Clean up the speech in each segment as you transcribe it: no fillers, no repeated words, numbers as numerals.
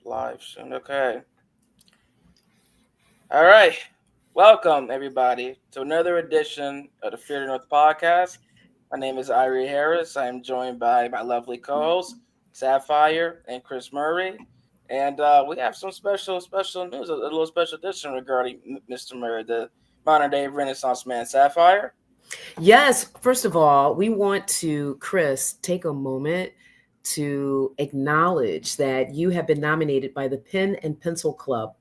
Live soon. Okay. All right. Welcome, everybody, to another edition of the Fear the North podcast. My name is Irie Harris. I am joined by my lovely co hosts, Sapphire and Chris Murray. And we have some special news, a little special edition regarding Mr. Murray, the modern day Renaissance man, Sapphire. Yes, first of all, we want to, Chris, take a moment to acknowledge that you have been nominated by the Pen and Pencil Club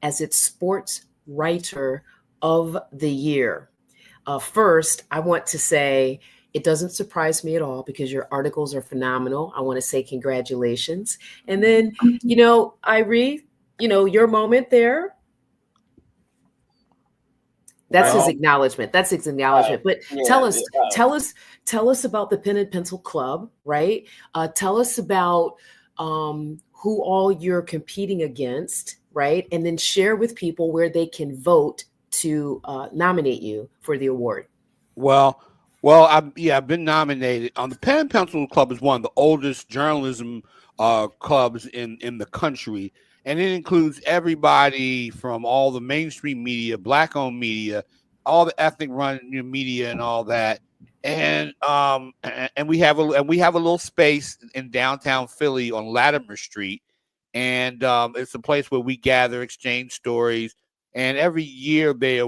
as its Sports Writer of the Year. First, I want to say it doesn't surprise me at all because your articles are phenomenal. I want to say congratulations. And then, Irie, your moment there. That's his Well, acknowledgement. That's his acknowledgement. But yeah, tell us, tell us, tell us about the Pen and Pencil Club, right? Tell us about who all you're competing against, right? And then share with people where they can vote to nominate you for the award. Well, I've been nominated. The Pen and Pencil Club is one of the oldest journalism clubs in the country, and it includes everybody from all the mainstream media, black-owned media, all the ethnic-run media, and all that. And we have a little space in downtown Philly on Latimer Street, and it's a place where we gather, exchange stories, and every year they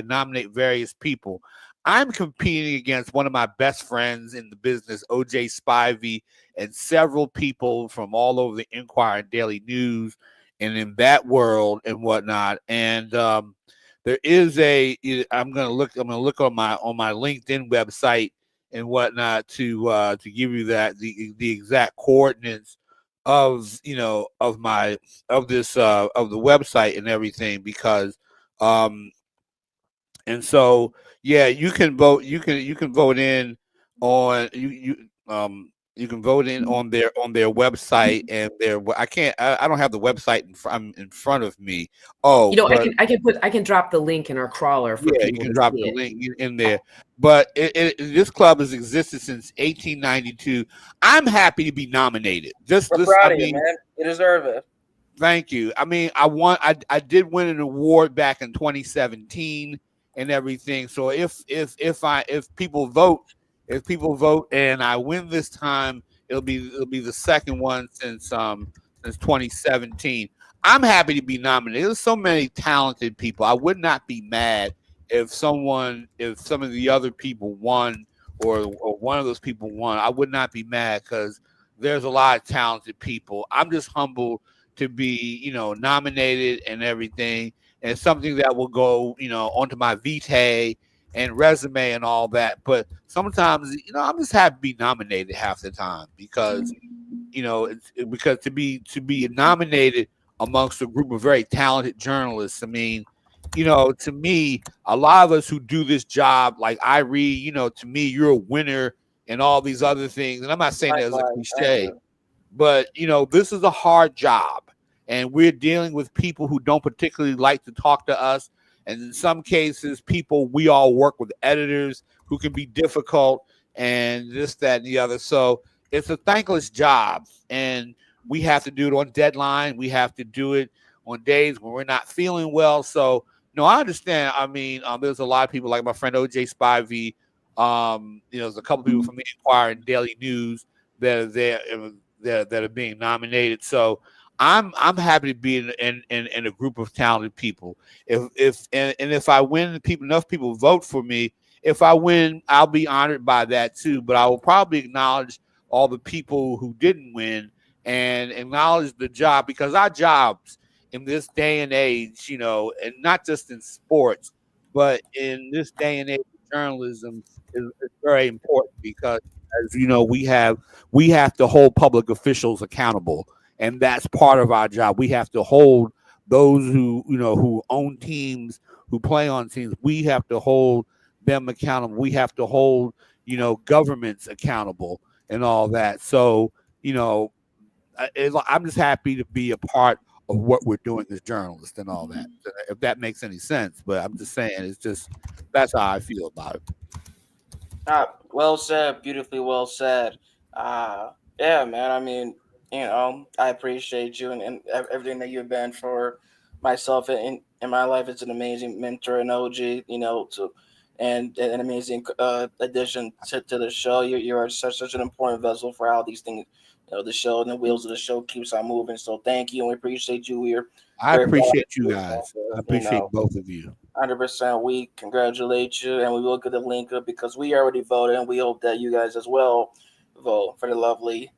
nominate various people. I'm competing against one of my best friends in the business, OJ Spivey, and several people from all over the Inquirer and Daily News, and in that world and whatnot. And there is I'm gonna look on my LinkedIn website and whatnot to give you the exact coordinates of of the website and everything, because and so yeah, you can vote vote in on you can vote in on their website, and I don't have the website in front of me. Oh, but I can drop the link in our crawler for yeah, you people can to drop see the it. link in there. But this club has existed since 1892. I'm happy to be nominated. we're proud of you, man. You deserve it. Thank you. I mean, I did win an award back in 2017 and everything. So if people vote and I win this time, it'll be the second one since 2017. I'm happy to be nominated. There's so many talented people. I would not be mad if some of the other people won, or one of those people won. I would not be mad, because there's a lot of talented people. I'm just humbled to be, nominated and everything, and something that will go, onto my vitae and resume and all that. But sometimes, I'm just happy to be nominated half the time, because, because to be nominated amongst a group of very talented journalists. I mean, to me, a lot of us who do this job, like I read, to me, you're a winner and all these other things. And I'm not saying that as a cliche, but this is a hard job, and we're dealing with people who don't particularly like to talk to us. And in some cases, we all work with editors who can be difficult, and this, that, and the other. So it's a thankless job, and we have to do it on deadline. We have to do it on days when we're not feeling well. So no, I understand. I mean, there's a lot of people like my friend OJ Spivey. There's a couple people from the Inquirer and Daily News that are there, that are being nominated. So I'm happy to be in a group of talented people. If I win, enough people vote for me. If I win, I'll be honored by that too. But I will probably acknowledge all the people who didn't win, and acknowledge the job, because our jobs in this day and age, and not just in sports, but in this day and age, journalism is very important, because, as you know, we have to hold public officials accountable, and that's part of our job. We have to hold those who own teams, who play on teams. We have to hold them accountable. We have to hold governments accountable and all that. So I'm just happy to be a part of what we're doing as journalists and all that, if that makes any sense. But I'm just saying, that's how I feel about it. Well said, beautifully well said. Yeah, man. I mean, I appreciate you and everything that you've been for myself in my life. It's an amazing mentor and OG, and an amazing addition to the show. You are such an important vessel for how these things, the show and the wheels of the show keeps on moving. So thank you, and we appreciate you. We're I very proud appreciate of you you, guys. I and, appreciate both of you. 100%. We congratulate you, and we will get the link up because we already voted, and we hope that you guys as well vote for the lovely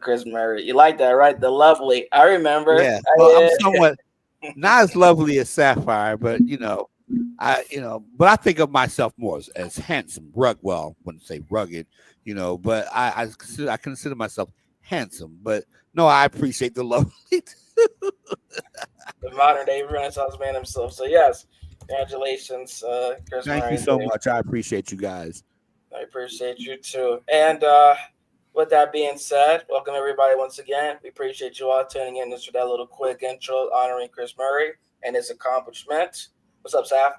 Chris Murray. You like that, right? The lovely. I remember. Yeah. Well, I'm somewhat not as lovely as Sapphire, but but I think of myself more as handsome, well, I wouldn't say rugged, but I consider myself handsome. But no, I appreciate the lovely. The modern day Renaissance man himself. So yes, congratulations, Chris Thank you Murray. so much. I appreciate you guys. I appreciate you too. And with that being said, welcome everybody once again. We appreciate you all tuning in just for that little quick intro honoring Chris Murray and his accomplishments. What's up, Saf?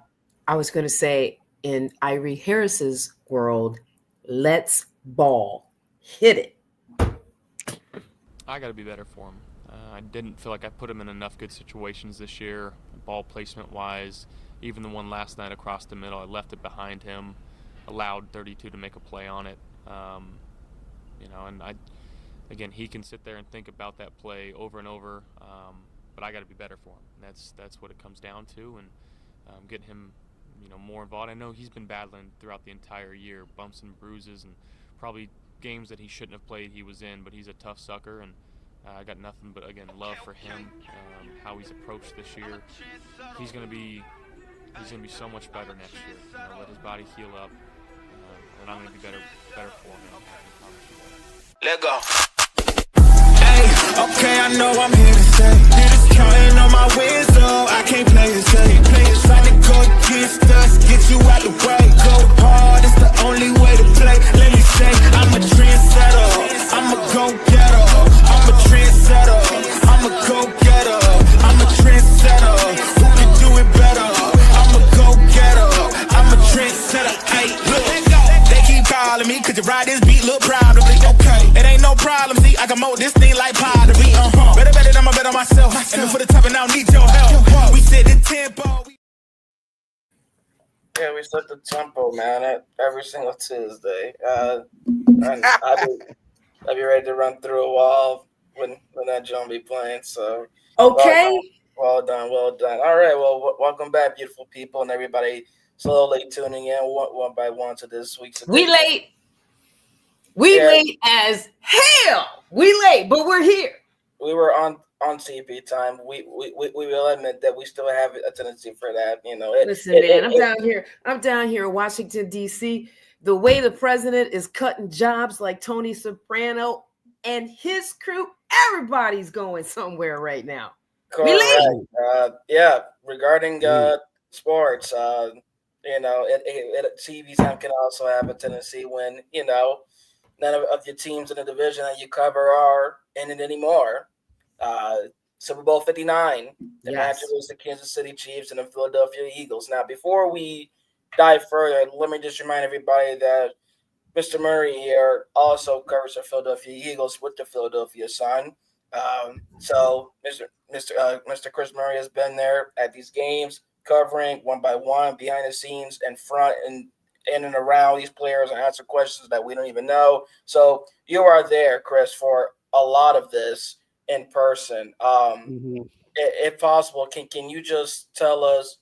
I was going to say, in Irie Harris's world, let's ball. Hit it. I got to be better for him. I didn't feel like I put him in enough good situations this year, ball placement wise. Even the one last night across the middle, I left it behind him, allowed 32 to make a play on it. And again, he can sit there and think about that play over and over, but I got to be better for him. And that's what it comes down to, and getting him, more involved. I know he's been battling throughout the entire year, bumps and bruises, and probably games that he shouldn't have played he was in, but he's a tough sucker, and I got nothing but, again, love for him, how he's approached this year. He's going to be so much better next year. Let his body heal up, and I'm going to be better for him. I promise you that. Let go. Hey, okay, I know I'm here to stay. Just counting on my wins, so I can't play it safe. Try to go against us, get you out the way. Go hard, it's the only way to play. Let me say, I'm a trendsetter. I'm a go-getter. I'm a trendsetter. I'm a go-getter. I'm a trendsetter. Who can do it better? I'm a go-getter. I'm a trendsetter. Hey, look, they keep calling me, could you ride this beat? Look proud of me. Okay, it ain't no problem. See, I can mold this thing like pottery. Better I'ma bet on myself. And for the top, and I don't need your help. We set the tempo. Yeah, we set the tempo, man, every single Tuesday. And I'll be ready to run through a wall when that John be playing. So Okay. well done. All right, well, welcome back, beautiful people, and everybody slowly tuning in one by one to this week's edition. We late. We late as hell. We late, but we're here. We were on CP time. We will admit that we still have a tendency for that. Listen, man, I'm down here in Washington, D.C. The way the president is cutting jobs like Tony Soprano and his crew, everybody's going somewhere right now. Correct. Regarding sports, TV time can also have a tendency when, none of your teams in the division that you cover are in it anymore. Super Bowl 59, the match was the Kansas City Chiefs and the Philadelphia Eagles. Now, before we dive further, let me just remind everybody that Mr. Murray here also covers the Philadelphia Eagles with the Philadelphia Sun. So Mr. Chris Murray has been there at these games, covering one by one, behind the scenes, in front and in and around these players and answer questions that we don't even know. So you are there, Chris, for a lot of this in person. If possible, can you just tell us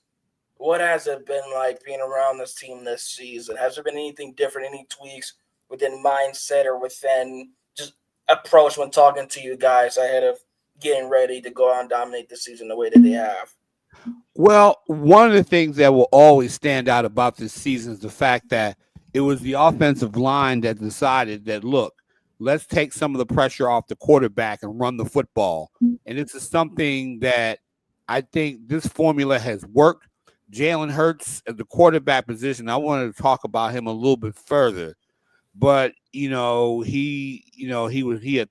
what has it been like being around this team this season? Has there been anything different, any tweaks within mindset or within just approach when talking to you guys ahead of getting ready to go out and dominate the season the way that they have? Well, one of the things that will always stand out about this season is the fact that it was the offensive line that decided that, look, let's take some of the pressure off the quarterback and run the football. And this is something that I think this formula has worked. Jalen Hurts at the quarterback position, I wanted to talk about him a little bit further. But, he had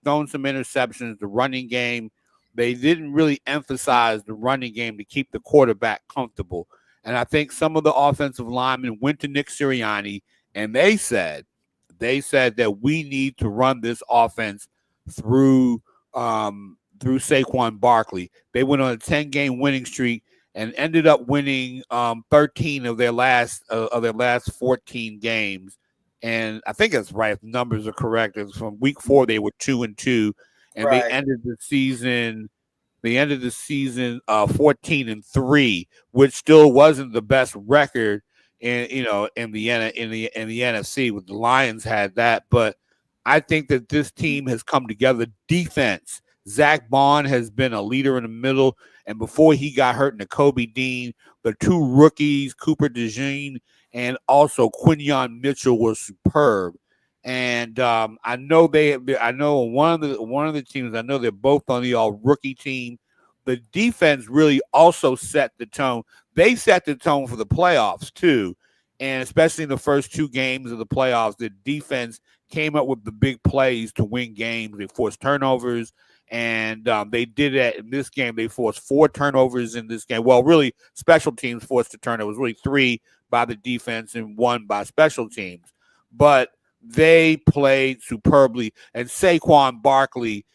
thrown some interceptions, the running game. They didn't really emphasize the running game to keep the quarterback comfortable. And I think some of the offensive linemen went to Nick Sirianni and they said that we need to run this offense through through Saquon Barkley. They went on a 10-game winning streak and ended up winning 13 of their last 14 games. And I think that's right. If the numbers are correct, it's from week 4 they were 2-2, and Right. they ended the season 14-3, which still wasn't the best record in the NFC. With the Lions had that, but I think that this team has come together. Defense. Zach Bond has been a leader in the middle, and before he got hurt in the Kobe Dean, the 2 rookies, Cooper DeJean and also Quinyon Mitchell, was superb. And I know one of the teams. I know they're both on the all rookie team. The defense really also set the tone. They set the tone for the playoffs too, and especially in the first 2 games of the playoffs, the defense came up with the big plays to win games. They forced turnovers, and they did that in this game. They forced 4 turnovers in this game. Well, really, special teams forced the turnovers. Really, 3 by the defense and 1 by special teams. But they played superbly. And Saquon Barkley,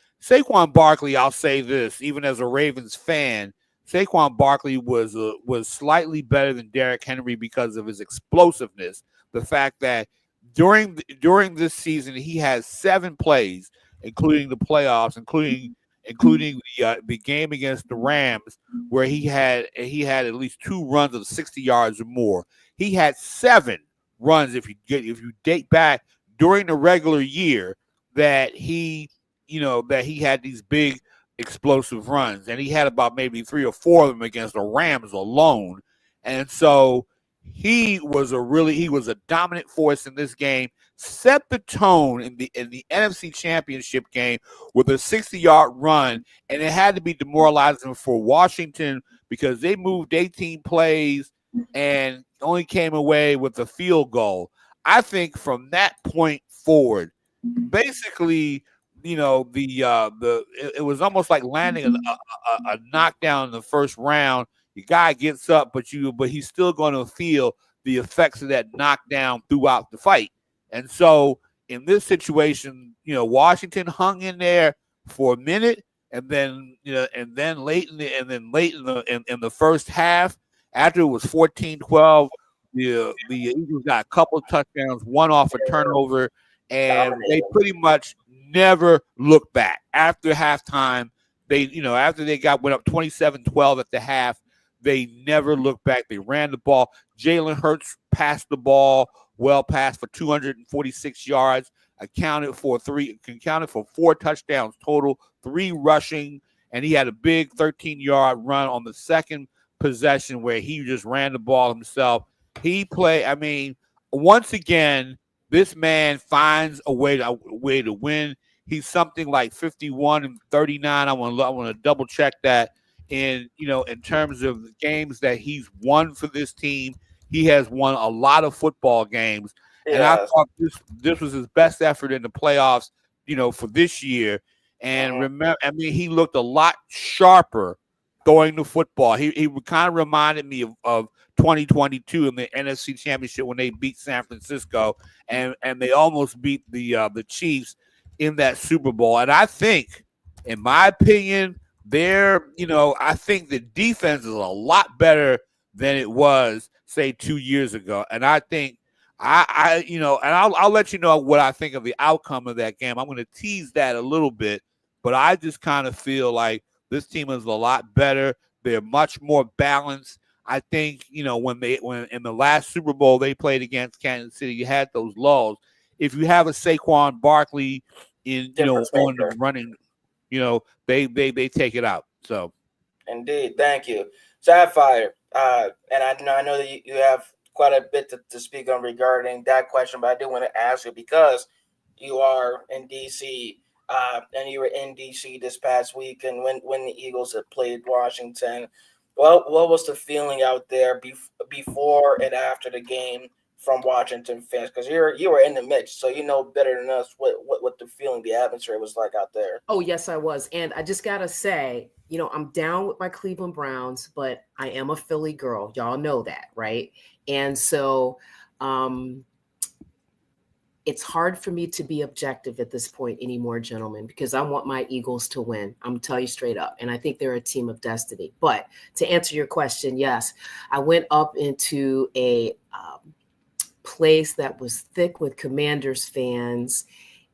I'll say this, even as a Ravens fan, Saquon Barkley was slightly better than Derrick Henry because of his explosiveness. The fact that during this season he has 7 plays, including the playoffs, including the game against the Rams, where he had at least 2 runs of 60 yards or more. He had 7 runs if you date back during the regular year that he had these big explosive runs, and he had about maybe 3 or 4 of them against the Rams alone. And so he was a dominant force in this game, set the tone in the NFC Championship game with a 60-yard run, and it had to be demoralizing for Washington because they moved 18 plays and only came away with a field goal. I think from that point forward, basically, it was almost like landing a knockdown in the first round. The guy gets up, but he's still going to feel the effects of that knockdown throughout the fight. And so in this situation, Washington hung in there for a minute, and then late in the first half, after it was 14-12, the Eagles got a couple of touchdowns, 1 off a turnover, and they pretty much never looked back. After halftime, after they went up 27-12 at the half, they never looked back. They ran the ball. Jalen Hurts passed the ball well past for 246 yards, accounted for 4 touchdowns total, 3 rushing, and he had a big 13-yard run on the second possession where he just ran the ball himself. He played. I mean, once again, this man finds a way to win. He's something like 51-39. I want to double check that. In terms of the games that he's won for this team, he has won a lot of football games. Yes. And I thought this was his best effort in the playoffs, for this year. And remember, I mean, he looked a lot sharper throwing the football. He kind of reminded me of 2022 in the NFC Championship when they beat San Francisco and they almost beat the Chiefs in that Super Bowl. And I think, in my opinion, I think the defense is a lot better than it was, say, 2 years ago. And I think I'll let you know what I think of the outcome of that game. I'm going to tease that a little bit, but I just kind of feel like this team is a lot better. They're much more balanced. I think, when in the last Super Bowl they played against Kansas City, you had those lulls. If you have a Saquon Barkley on the running, they take it out. So, indeed, thank you, Sapphire. And I know that you have quite a bit to speak on regarding that question, but I do want to ask you because you are in DC, and you were in DC this past week, and when the Eagles had played Washington. Well, what was the feeling out there before and after the game from Washington fans? Because you were in the midst, so you know better than us what the feeling, the atmosphere was like out there. Oh, yes, I was. And I just got to say, I'm down with my Cleveland Browns, but I am a Philly girl. Y'all know that, right? And so it's hard for me to be objective at this point anymore, gentlemen, because I want my Eagles to win. I'm gonna tell you straight up. And I think they're a team of destiny. But to answer your question, yes, I went up into a place that was thick with Commanders fans,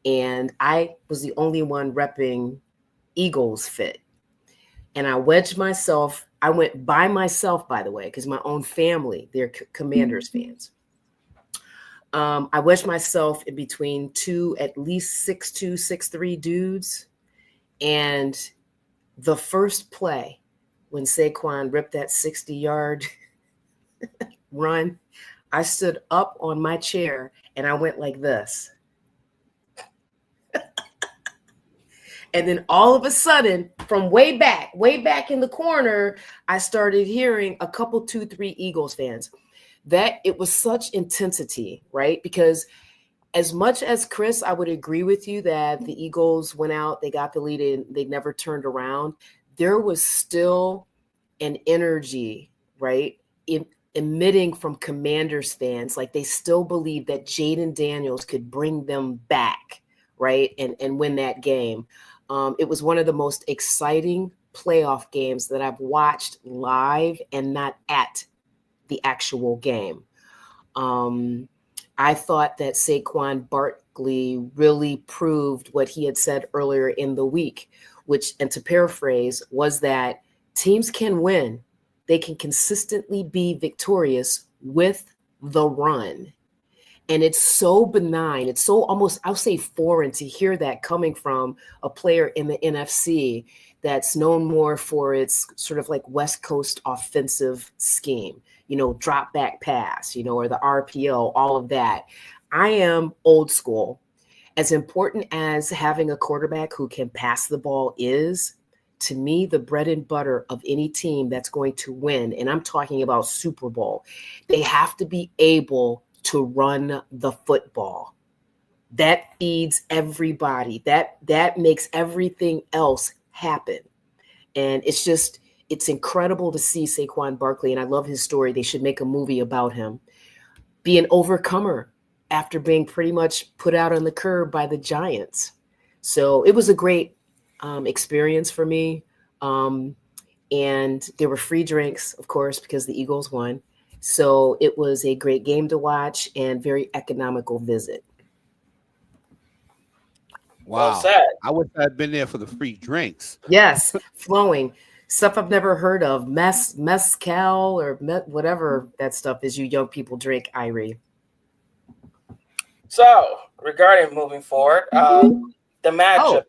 and I was the only one repping Eagles fit. And I wedged myself. I went by myself, by the way, because my own family, they're Commanders fans. I wedged myself in between two at least 6'2", 6'3" dudes. And the first play, when Saquon ripped that 60-yard run, I stood up on my chair and I went like this. And then all of a sudden, from way back in the corner, I started hearing a couple, 2, 3 Eagles fans. That it was such intensity, right? Because as much as Chris, I would agree with you that the Eagles went out, they got the lead, and they never turned around. There was still an energy, right, emitting from Commanders fans. Like they still believed that Jaden Daniels could bring them back, right, and win that game. It was one of the most exciting playoff games that I've watched live and not at the actual game. I thought that Saquon Barkley really proved what he had said earlier in the week, which, and to paraphrase, was that teams can win. They can consistently be victorious with the run. And it's so benign. It's so almost, I'll say, foreign to hear that coming from a player in the NFC that's known more for its sort of like West Coast offensive scheme, drop back pass, or the RPO, all of that. I am old school. As important as having a quarterback who can pass the ball is, to me, the bread and butter of any team that's going to win, and I'm talking about Super Bowl, they have to be able to run the football. That feeds everybody. That makes everything else happen. And it's incredible to see Saquon Barkley, and I love his story. They should make a movie about him. Be an overcomer after being pretty much put out on the curb by the Giants. So it was a great experience for me. And there were free drinks, of course, because the Eagles won. So it was a great game to watch and very economical visit. Wow. Well said. I wish I'd been there for the free drinks. Yes, flowing. Stuff I've never heard of. Mezcal or whatever that stuff is you young people drink, Irie. So, regarding moving forward, the matchup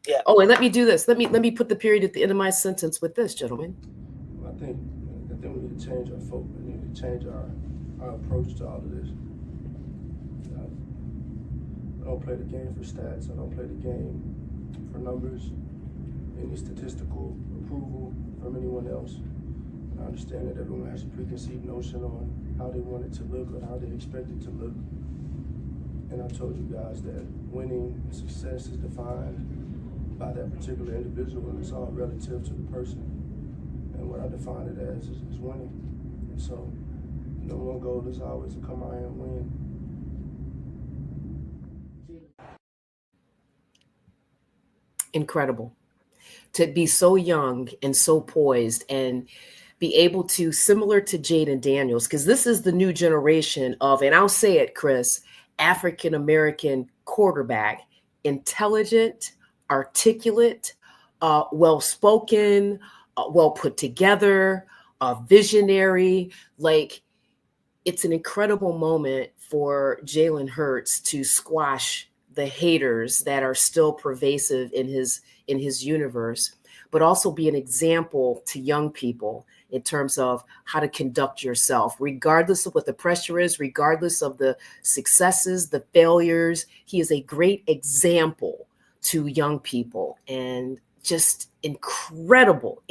yeah. Oh, and let me do this. Let me put the period at the end of my sentence with this, gentlemen. I think we need to change our focus. We need to change our approach to all of this. I don't play the game for stats. I don't play the game for numbers, any statistical approval from anyone else. I understand that everyone has a preconceived notion on how they want it to look or how they expect it to look. And I told you guys that winning and success is defined by that particular individual, and it's all relative to the person. And what I define it as is winning. And so, one goal is always to come out here and win. Incredible. To be so young and so poised and be able to, similar to Jaden Daniels, because this is the new generation of, and I'll say it, Chris, African-American quarterback, intelligent, articulate, well-spoken, well put together, visionary. Like, it's an incredible moment for Jalen Hurts to squash the haters that are still pervasive in his universe, but also be an example to young people in terms of how to conduct yourself, regardless of what the pressure is, regardless of the successes, the failures. He is a great example to young people, and just incredible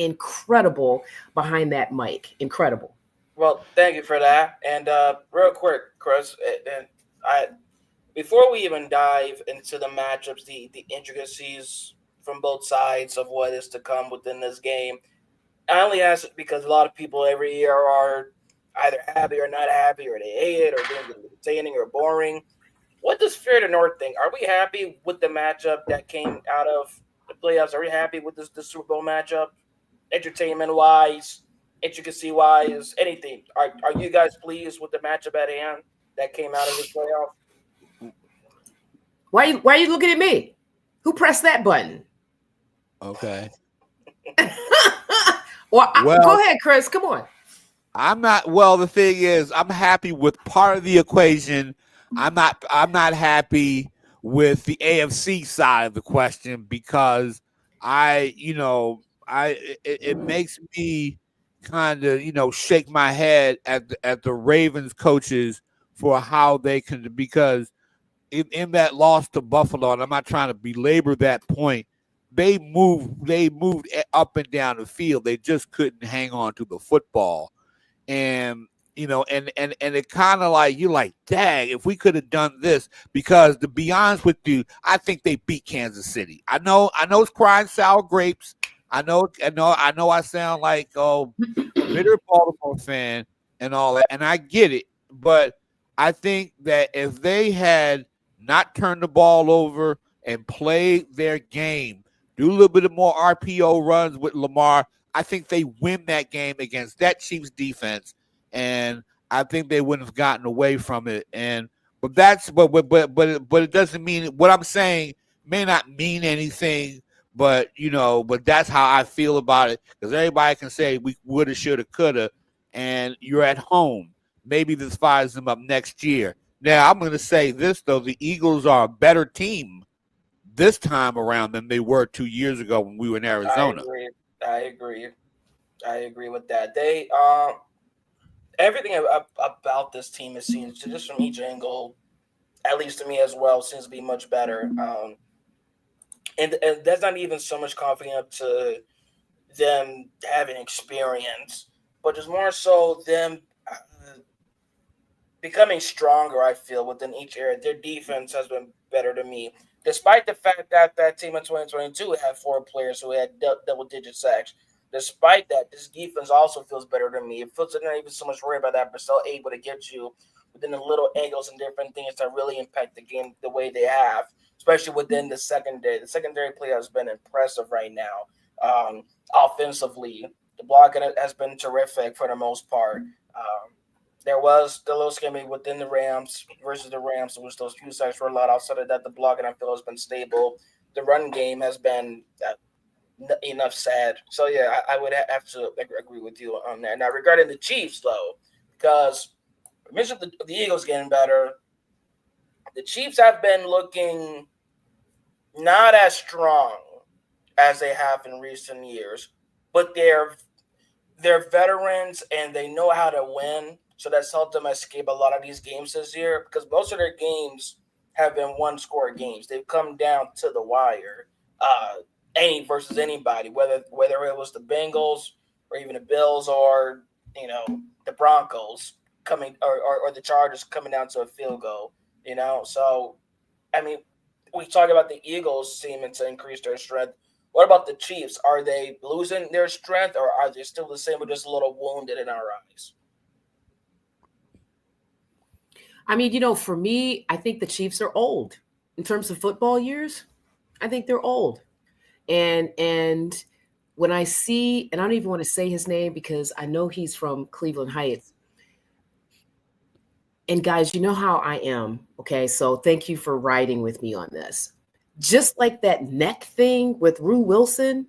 behind that mic. Incredible. Well, thank you for that. And real quick, Chris, and before we even dive into the matchups, the intricacies from both sides of what is to come within this game, I only ask it because a lot of people every year are either happy or not happy, or they hate it, or think it's entertaining or boring. What does Fear the North think? Are we happy with the matchup that came out of the playoffs? Are we happy with the Super Bowl matchup? Entertainment wise, intricacy wise, anything. Are you guys pleased with the matchup at hand that came out of this playoff? Why are you looking at me? Who pressed that button? Okay. Well, Well, go ahead, Chris. Come on. I'm not. Well, the thing is, I'm happy with part of the equation. I'm not happy with the AFC side of the question because it makes me kind of shake my head at the Ravens coaches for how they can, because in that loss to Buffalo, and I'm not trying to belabor that point, they moved up and down the field. They just couldn't hang on to the football. And and it kind of like, you're like, dang, if we could have done this, because to be honest with you, I think they beat Kansas City. I know it's crying sour grapes. I know I sound like a bitter Baltimore fan and all that, and I get it, but I think that if they had not turned the ball over and played their game, do a little bit of more RPO runs with Lamar, I think they win that game against that Chiefs defense, and I think they wouldn't have gotten away from it. But it doesn't mean, what I'm saying may not mean anything. But that's how I feel about it, because everybody can say we woulda, shoulda, coulda, and you're at home. Maybe this fires them up next year. Now I'm going to say this though: the Eagles are a better team this time around than they were 2 years ago when we were in Arizona. I agree with that. They everything about this team, it seems, just from each angle, at least to me as well, seems to be much better. And that's not even so much confident up to them having experience, but it's more so them becoming stronger. I feel within each area, their defense has been better to me, despite the fact that that team in 2022 had 4 players who had double-digit sacks. Despite that, this defense also feels better to me. It feels like not even so much worry about that, but still able to get you within the little angles and different things that really impact the game the way they have, especially within the secondary. The secondary play has been impressive right now. Offensively, the blocking has been terrific for the most part. There was the little skimming within the Rams versus the Rams, which those few sacks were a lot. Outside of that, the blocking, I feel, has been stable. The run game has been enough said. So, yeah, I would have to agree with you on that. Now, regarding the Chiefs, though, because I mentioned the Eagles getting better, the Chiefs have been looking not as strong as they have in recent years, but they're veterans and they know how to win. So that's helped them escape a lot of these games this year, because most of their games have been one-score games. They've come down to the wire, any versus anybody, whether it was the Bengals or even the Bills or the Broncos coming or the Chargers coming down to a field goal. So I mean, we talk about the Eagles seeming to increase their strength. What about the Chiefs? Are they losing their strength, or are they still the same, but just a little wounded in our eyes? I mean, for me, I think the Chiefs are old in terms of football years. I think they're old. And when I see, and I don't even want to say his name because I know he's from Cleveland Heights. And guys, you know how I am. Okay. So thank you for riding with me on this. Just like that neck thing with Rue Wilson,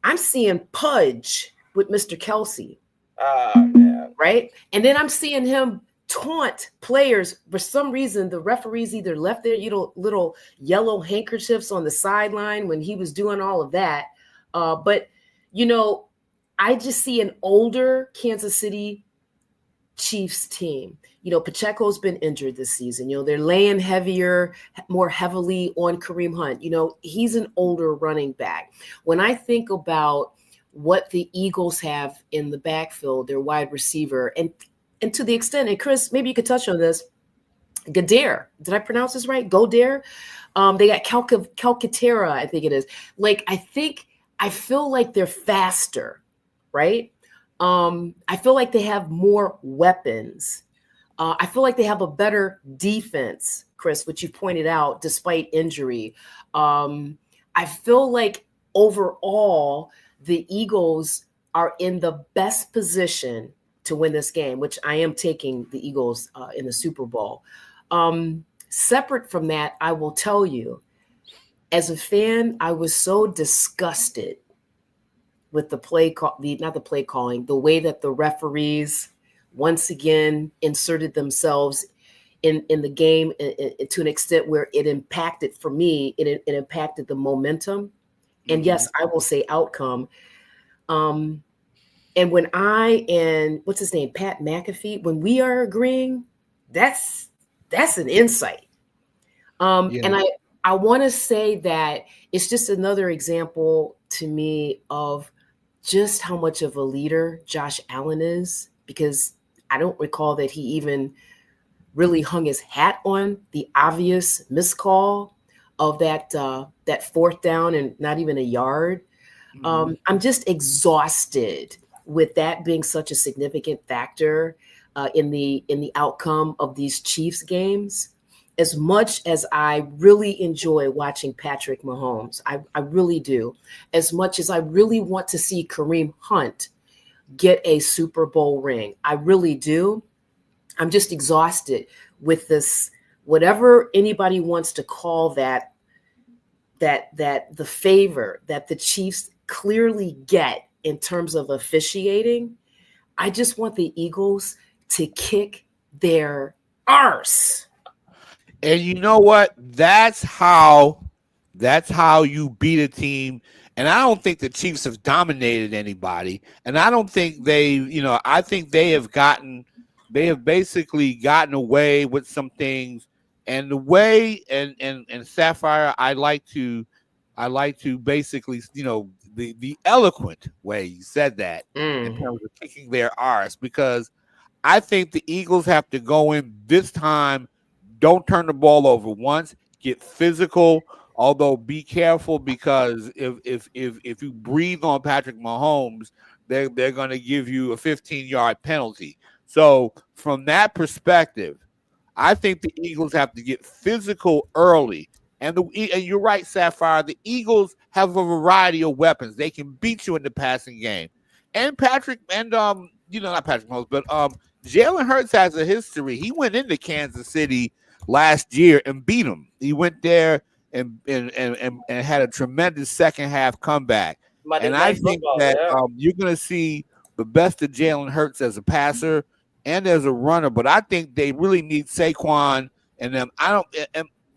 I'm seeing Pudge with Mr. Kelsey. Man. Right. And then I'm seeing him taunt players. For some reason, the referees either left their little yellow handkerchiefs on the sideline when he was doing all of that. But I just see an older Kansas City Chiefs team. Pacheco's been injured this season. They're laying more heavily on Kareem Hunt. He's an older running back. When I think about what the Eagles have in the backfield, their wide receiver, and to the extent, and Chris, maybe you could touch on this, Goddard. Did I pronounce this right? Goddard. They got Calcaterra, I think it is. I feel like they're faster, right? I feel like they have more weapons. I feel like they have a better defense, Chris, which you pointed out, despite injury. I feel like overall, the Eagles are in the best position to win this game, which I am taking the Eagles in the Super Bowl. Separate from that, I will tell you, as a fan, I was so disgusted with the not the play calling, the way that the referees once again inserted themselves in the game to an extent where it impacted, for me, it impacted the momentum. And yes, I will say outcome. And when I and what's his name, Pat McAfee, when we are agreeing, that's an insight. And I want to say that it's just another example to me of just how much of a leader Josh Allen is, because I don't recall that he even really hung his hat on the obvious miscall of that fourth down and not even a yard. I'm just exhausted with that being such a significant factor in the outcome of these Chiefs games. As much as I really enjoy watching Patrick Mahomes, I really do. As much as I really want to see Kareem Hunt get a Super Bowl ring, I really do. I'm just exhausted with this, whatever anybody wants to call that the favor that the Chiefs clearly get in terms of officiating. I just want the Eagles to kick their arse. And you know what? That's how you beat a team. And I don't think the Chiefs have dominated anybody. And I don't think I think they have basically gotten away with some things. And the way and Sapphire, I like to basically, the eloquent way you said that in terms of kicking their arse, because I think the Eagles have to go in this time. Don't turn the ball over once. Get physical. Although be careful, because if you breathe on Patrick Mahomes, they're going to give you a 15-yard penalty. So from that perspective, I think the Eagles have to get physical early. And you're right, Sapphire. The Eagles have a variety of weapons. They can beat you in the passing game. And not Patrick Mahomes, but Jalen Hurts has a history. He went into Kansas City last year and beat them. He went there and had a tremendous second half comeback. And I think that you're going to see the best of Jalen Hurts as a passer and as a runner. But I think they really need Saquon and them.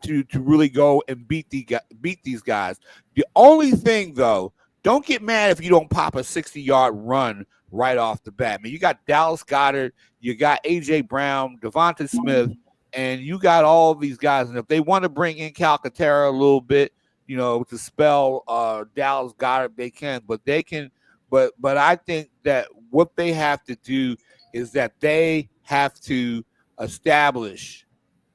To really go and beat these guys. The only thing, though, don't get mad if you don't pop a 60-yard run right off the bat. I mean, you got Dallas Goedert, you got A.J. Brown, Devonta Smith, and you got all of these guys. And if they want to bring in Calcaterra a little bit, to spell Dallas Goedert, they can. But I think that what they have to do is that they have to establish,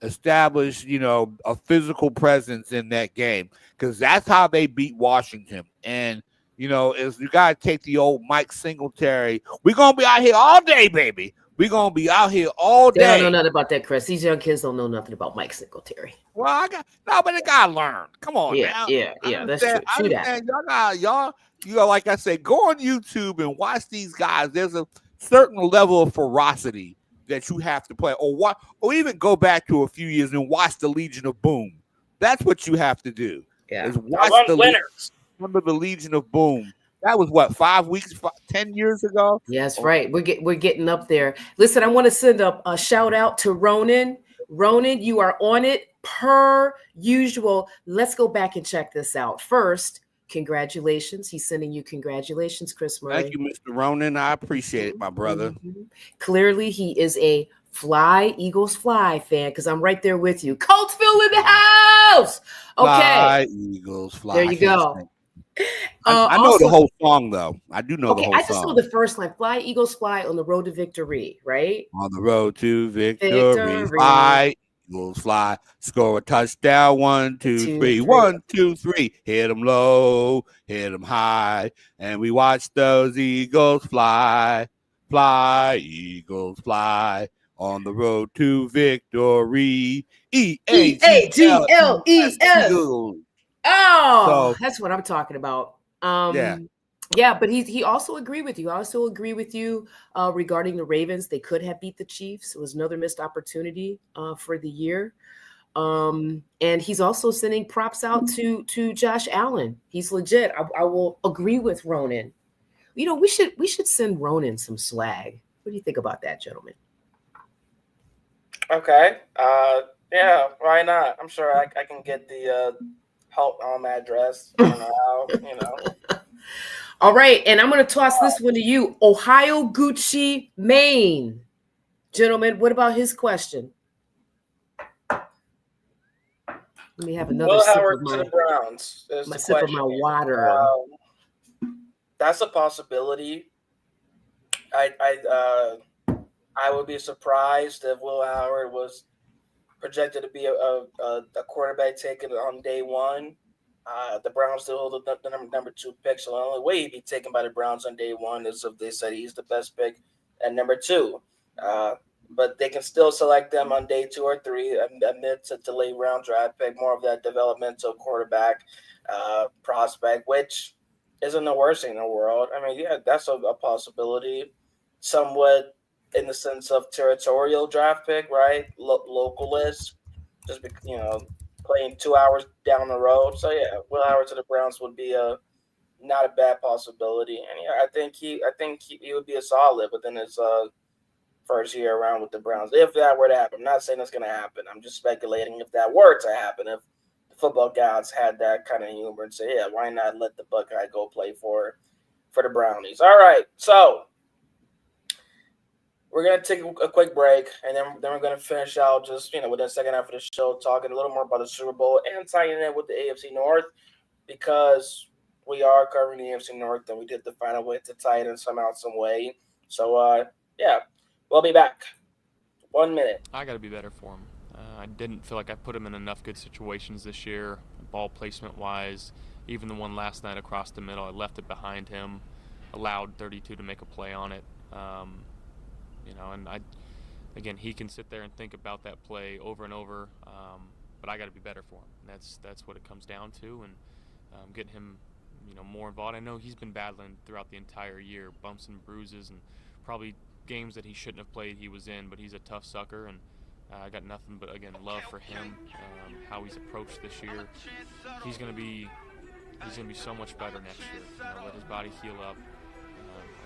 a physical presence in that game, because that's how they beat Washington. And, is you got to take the old Mike Singletary. We're going to be out here all day, baby. We're going to be out here all day. They don't know nothing about that, Chris. These young kids don't know nothing about Mike Singletary. Well, but they got to learn. Come on now. Yeah, that's true. Y'all, like I said, go on YouTube and watch these guys. There's a certain level of ferocity that you have to play, or even go back to a few years and watch the Legion of Boom. That's what you have to do. Yeah, is watch the winners. Remember the Legion of Boom? That was 10 years ago. Yeah, that's right. We're getting up there. Listen, I want to send a shout out to Ronan. Ronan, you are on it per usual. Let's go back and check this out. First, congratulations. He's sending you congratulations, Chris Murray. Thank you, Mr. Ronan. I appreciate it, my brother. Clearly, he is a Eagles Fly fan, because I'm right there with you. Coltsville in the house. Okay. Fly, Eagles, fly. There you go. I know the whole song, though. I do know the whole song. I just know the first line. Fly, Eagles, fly on the road to victory, right? On the road to victory. Fly, Eagles, fly. Score a touchdown. 1, 2, 3. 1, 2, 3. Hit them low, hit them high. And we watch those Eagles fly. Fly, Eagles, fly. On the road to victory. EAGLES. Eagles. Oh, So, that's what I'm talking about. yeah. Yeah, but he also agreed with you. I also agree with you regarding the Ravens. They could have beat the Chiefs. It was another missed opportunity for the year. And he's also sending props out to Josh Allen. He's legit. I will agree with Ronan. You know, we should send Ronan some swag. What do you think about that, gentlemen? Okay. Yeah, why not? I'm sure I can get the help address. I don't know how. All right, and I'm going to toss this one to you. Ohio Gucci, Maine. Gentlemen, what about his question? Let me have another Will sip Howard of to my, the Browns is the sip of question. my water. That's a possibility. I would be surprised if Will Howard was projected to be a quarterback taken on day one. The Browns still hold the number 2 pick, so the only way he'd be taken by the Browns on day one is if they said he's the best pick at number 2. But they can still select them on day 2 or 3 amid to late round draft pick, more of that developmental quarterback prospect, which isn't the worst thing in the world. I mean, yeah, that's a possibility, somewhat in the sense of territorial draft pick, right? Localist, just playing 2 hours down the road. So yeah, Will Howard to the Browns would be not a bad possibility, and yeah, I think he would be a solid within his first year around with the Browns, if that were to happen. I'm not saying it's going to happen. I'm just speculating if that were to happen. If the football gods had that kind of humor and say, yeah, why not let the Buckeye go play for the Brownies? All right, so we're going to take a quick break, and then we're going to finish out just, within the second half of the show, talking a little more about the Super Bowl and tying it in with the AFC North, because we are covering the AFC North, and we did find a way to tie it in somehow, some way. So, yeah, we'll be back. 1 minute. I got to be better for him. I didn't feel like I put him in enough good situations this year, ball placement-wise. Even the one last night across the middle, I left it behind him, allowed 32 to make a play on it. And again, he can sit there and think about that play over and over, but I got to be better for him. And that's what it comes down to, and getting him, more involved. I know he's been battling throughout the entire year, bumps and bruises, and probably games that he shouldn't have played he was in, but he's a tough sucker, and I got nothing but, again, love for him, how he's approached this year. He's going to be so much better next year. Let his body heal up,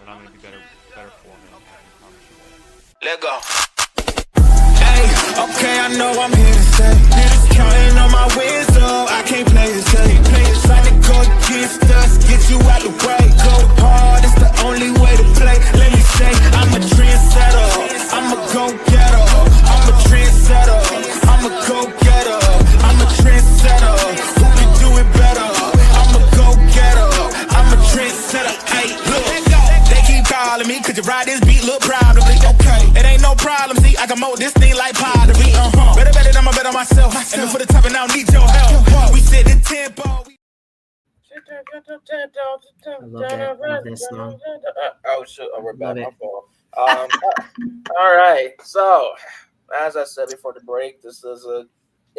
and I'm going to be better for him. I promise you that. Let go. Hey, okay, I know I'm here to stay. Counting on my wins, so I can't play it safe. Trying to go against us, get you out the way. Go hard, it's the only way to play. Let me say, I'm a trendsetter. I'm a go-getter. I'm a trendsetter. I'm a go-getter. I'm a trendsetter. Who can do it better? I'm a go-getter. I'm a trendsetter. Hey, look, they keep calling me, could you ride this beat? Look proud of me. Okay, it ain't no problem. See, I can mold this thing like pottery. Better than I'ma bet on myself. And before the top, and I don't need your help. We set the tempo. I love that song. Oh, shit. Oh, we're back. My fault. All right. So, as I said before the break, this is a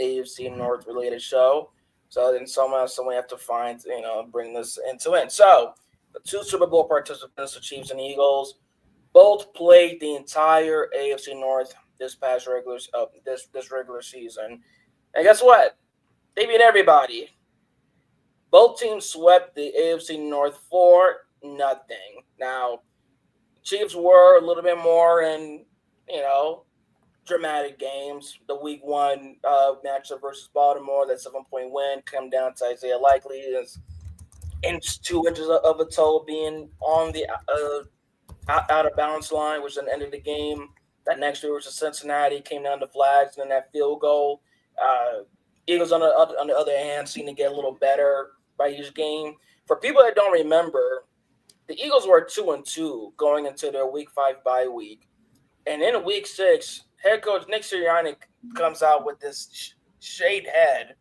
AFC North related show. So, then someone have to find, bring this into it. So, the 2 Super Bowl participants, the Chiefs and Eagles, both played the entire AFC North this regular season. And guess what? They beat everybody. Both teams swept the AFC North 4-0. Now, Chiefs were a little bit more in, dramatic games. The Week 1 matchup versus Baltimore, that 7-point win, come down to Isaiah Likely, 2 inches of a toe being on the out of bounds line, which then ended the game. That next year was Cincinnati, came down to flags, and then that field goal. Eagles, on the other hand, seem to get a little better by each game. For people that don't remember, the Eagles were 2-2 going into their Week 5 bye week. And in Week 6, head coach Nick Sirianni comes out with this shaved head.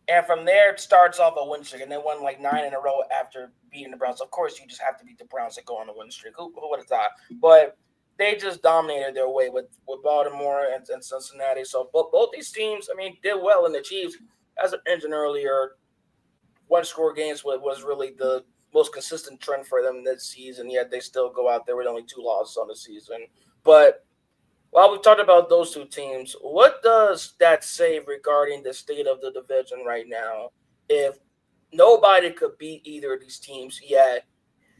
And from there, it starts off a win streak. And they won like 9 in a row after beating the Browns. Of course, you just have to beat the Browns to go on a win streak. Who would have thought? But they just dominated their way with Baltimore and Cincinnati. So both these teams, I mean, did well. And the Chiefs, as I mentioned earlier, one score games was really the most consistent trend for them this season. Yet they still go out there with only 2 losses on the season. But while we've talked about those two teams, what does that say regarding the state of the division right now? If nobody could beat either of these teams yet,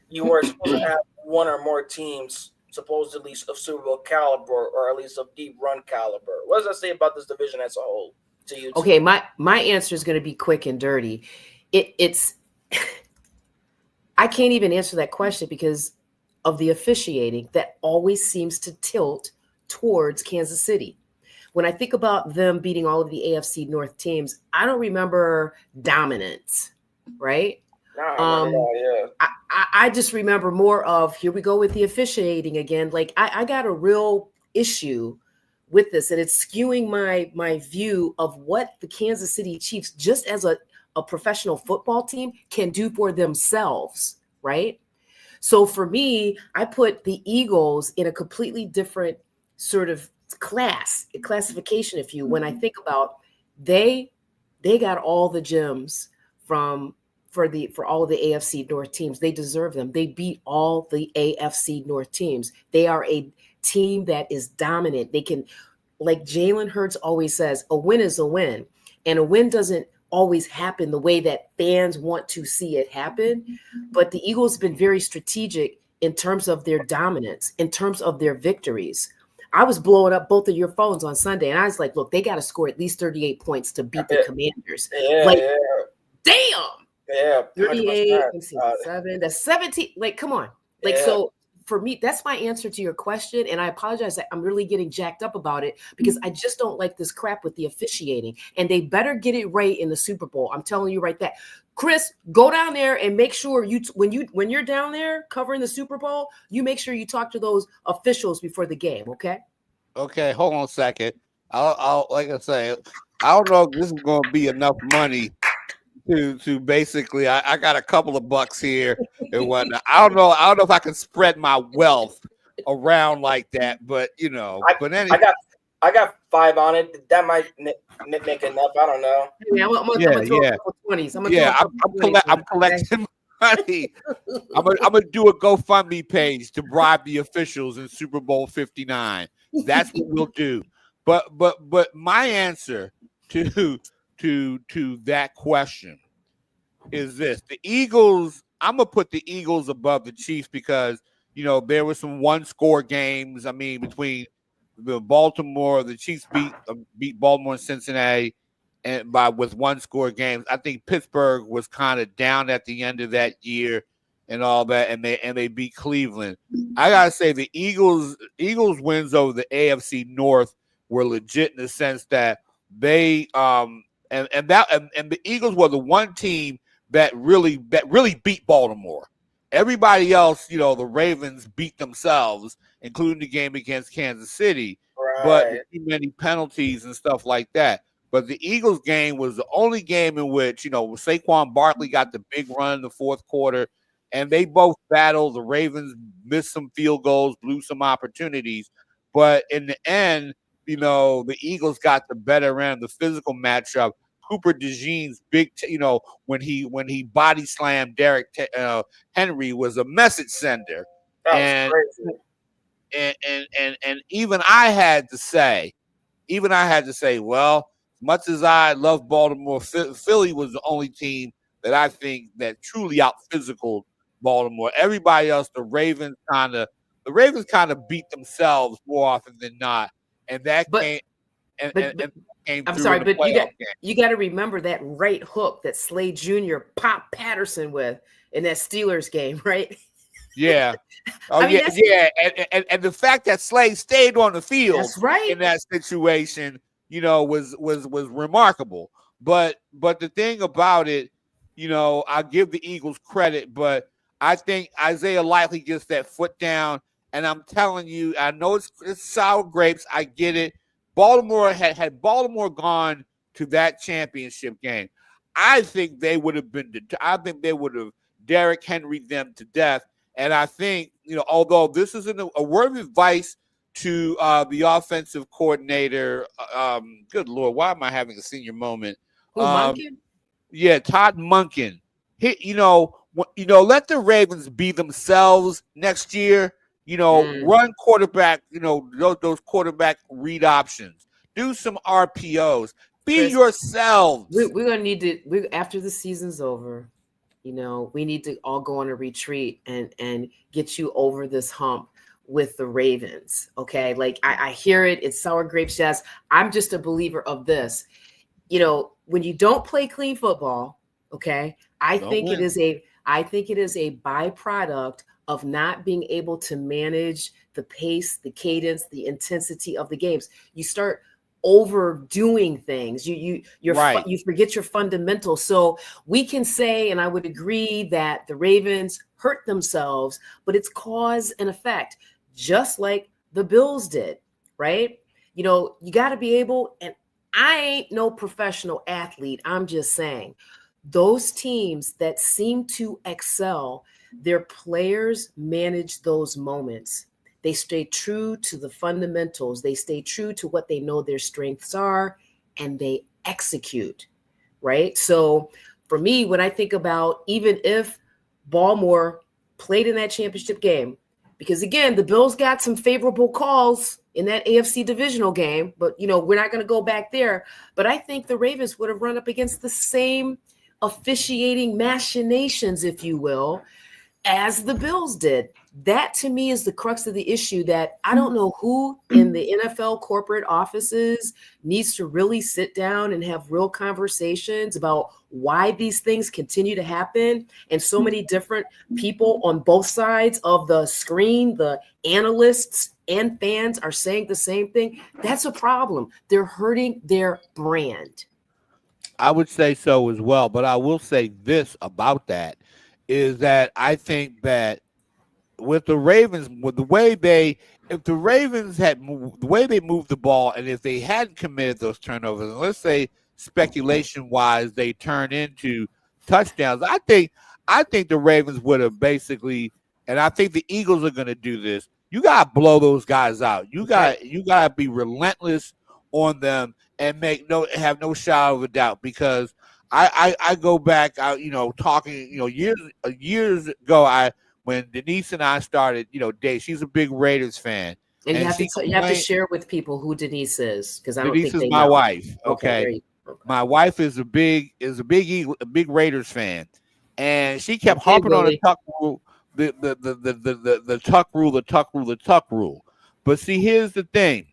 you were supposed to have one or more teams supposedly of Super Bowl caliber or at least of deep run caliber. What does that say about this division as a whole to you two? Okay, my answer is going to be quick and dirty. It's I can't even answer that question because of the officiating that always seems to tilt towards Kansas City. When I think about them beating all of the AFC North teams, I don't remember dominance, right? I just remember more of, here we go with the officiating again. Like I got a real issue with this, and it's skewing my view of what the Kansas City Chiefs, just as a professional football team, can do for themselves, right? So for me, I put the Eagles in a completely different sort of classification, if you, when I think about they got all the gems for all of the AFC North teams. They deserve them. They beat all the AFC North teams. They are a team that is dominant. They can, like Jalen Hurts always says, a win is a win. And a win doesn't always happen the way that fans want to see it happen. But the Eagles have been very strategic in terms of their dominance, in terms of their victories. I was blowing up both of your phones on Sunday, and I was like, look, they got to score at least 38 points to beat the Commanders. Damn. Yeah, 38, 7, that's 17. Like, come on. Like, so for me, that's my answer to your question. And I apologize that I'm really getting jacked up about it because I just don't like this crap with the officiating. And they better get it right in the Super Bowl. I'm telling you right that. Chris, go down there and make sure when you're down there covering the Super Bowl, you make sure you talk to those officials before the game, okay? Okay, hold on a second. I'll like I say, I don't know if this is going to be enough money to basically. I got a couple of bucks here and whatnot. I don't know if I can spread my wealth around like that, but anyway. I got 5 on it. That might make enough. I don't know. Yeah, I'm gonna throw a couple 20s. I'm collecting money. I'm gonna do a GoFundMe page to bribe the officials in Super Bowl 59. That's what we'll do. But my answer to that question is this: the Eagles. I'm gonna put the Eagles above the Chiefs because there were some one-score games. I mean, between the Chiefs beat Baltimore and Cincinnati with one-score games. I think Pittsburgh was kind of down at the end of that year and all that, and they beat Cleveland. I gotta say the Eagles wins over the AFC North were legit in the sense that they and the Eagles were the one team that really beat Baltimore. Everybody else, the Ravens beat themselves, including the game against Kansas City, but too many penalties and stuff like that. But the Eagles game was the only game in which, Saquon Barkley got the big run in the fourth quarter, and they both battled. The Ravens missed some field goals, blew some opportunities. But in the end, the Eagles got the better end of the physical matchup. Cooper DeJean's big, when he body slammed Derrick Henry was a message sender. That was crazy. And even I had to say, well, much as I love Baltimore, Philly was the only team that I think that truly out physical Baltimore. Everybody else, the Ravens kind of beat themselves more often than not, and that came. I'm sorry, but you got to remember that right hook that Slade Jr. popped Patterson with in that Steelers game, right? Yeah. And the fact that Slade stayed on the field, that's right, in that situation, was remarkable. But the thing about it, I give the Eagles credit, but I think Isaiah Likely gets that foot down, and I'm telling you, I know it's sour grapes. I get it. Baltimore had Baltimore gone to that championship game, I think they would have Derrick Henry them to death. And I think although this isn't a word of advice to the offensive coordinator. Good Lord, why am I having a senior moment? Who, Monken? Yeah, Todd Monken. Let the Ravens be themselves next year. Run quarterback. Those quarterback read options. Do some RPOs. Be Chris, yourselves. we're gonna need to. After the season's over, we need to all go on a retreat and get you over this hump with the Ravens. Okay, like I hear it. It's sour grapes jazz. I'm just a believer of this. When you don't play clean football, okay, I think it is a byproduct of not being able to manage the pace, the cadence, the intensity of the games. You start overdoing things. You forget your fundamentals. So we can say, and I would agree, that the Ravens hurt themselves, but it's cause and effect, just like the Bills did, right? You got to be able, and I ain't no professional athlete. I'm just saying those teams that seem to excel, their players manage those moments. They stay true to the fundamentals. They stay true to what they know their strengths are, and they execute, right? So for me, when I think about, even if Baltimore played in that championship game, because again, the Bills got some favorable calls in that AFC divisional game, but we're not going to go back there. But I think the Ravens would have run up against the same officiating machinations, if you will, as the Bills did. That to me is the crux of the issue, that I don't know who in the NFL corporate offices needs to really sit down and have real conversations about why these things continue to happen. And so many different people on both sides of the screen, the analysts and fans, are saying the same thing. That's a problem. They're hurting their brand. I would say so as well, but I will say this about that, is that I think that with the Ravens, with if the Ravens had moved, the way they moved the ball, and if they hadn't committed those turnovers, and let's say speculation wise they turned into touchdowns, I think the Ravens would have basically, and I think the Eagles are going to do this. You got to blow those guys out. You got to be relentless on them and have no shadow of a doubt, because I go back, talking, years ago, when Denise and I started, date, she's a big Raiders fan. And you have to share with people who Denise is, because I don't Denise think they is my know. wife. Okay. My wife is a big Raiders fan, and she kept harping on the tuck rule, the tuck rule. But see, here's the thing,